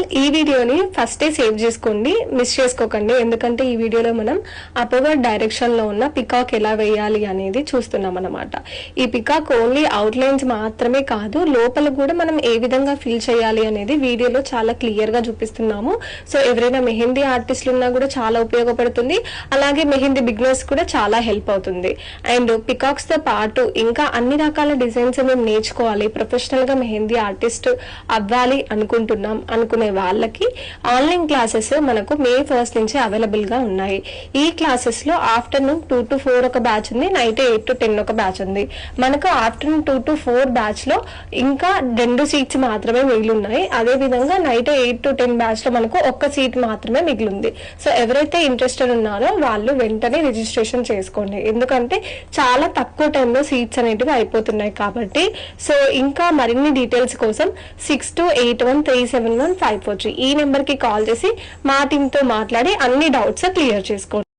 All, ఈ వీడియోని ఫస్టే సేవ్ చేసుకోండి, మిస్ చేసుకోకండి. ఎందుకంటే ఈ వీడియోలో మనం అప్వర్డ్ డైరెక్షన్ లో ఉన్న పికాక్ ఎలా వేయాలి అనేది చూస్తున్నాం అన్నమాట. ఈ పికాక్ ఓన్లీ అవుట్ లైన్స్ మాత్రమే కాదు, లోపల కూడా మనం ఏ విధంగా ఫిల్ చేయాలి అనేది వీడియోలో చాలా క్లియర్ గా చూపిస్తున్నాము. సో ఎవరైనా మెహందీ ఆర్టిస్టులు ఉన్నా కూడా చాలా ఉపయోగపడుతుంది, అలాగే మెహందీ బిగినర్స్ కూడా చాలా హెల్ప్ అవుతుంది. అండ్ పికాక్స్ తో పాటు ఇంకా అన్ని రకాల డిజైన్స్ మేము నేర్చుకోవాలి, ప్రొఫెషనల్ గా మెహందీ ఆర్టిస్ట్ అవ్వాలి అనుకునే వాళ్ళకి ఆన్లైన్ క్లాసెస్ మనకు May 1st నుంచి అవైలబుల్ గా ఉన్నాయి. ఈ క్లాసెస్ లో ఆఫ్టర్నూన్ 2 to 4 ఒక బ్యాచ్ ఉంది, నైట్ 8 to 10 ఒక బ్యాచ్ ఉంది. మనకు ఆఫ్టర్నూన్ 2 to 4 బ్యాచ్ లో ఇంకా 2 సీట్స్ మాత్రమే మిగిలి ఉన్నాయి. అదే విధంగా నైట్ 8 to 10 బ్యాచ్ లో మనకు ఒక్క సీట్ మాత్రమే మిగిలింది. సో ఎవరైతే ఇంట్రెస్టెడ్ ఉన్నారో వాళ్ళు వెంటనే రిజిస్ట్రేషన్ చేసుకోండి, ఎందుకంటే చాలా తక్కువ టైంలో సీట్స్ అనేటివి అయిపోతున్నాయి కాబట్టి. సో ఇంకా మరిన్ని డీటెయిల్స్ కోసం 6281371543 ఈ నెంబర్ కి కాల్ చేసి మా టీమ్ తో మాట్లాడి అన్ని డౌట్స్ క్లియర్ చేసుకోండి.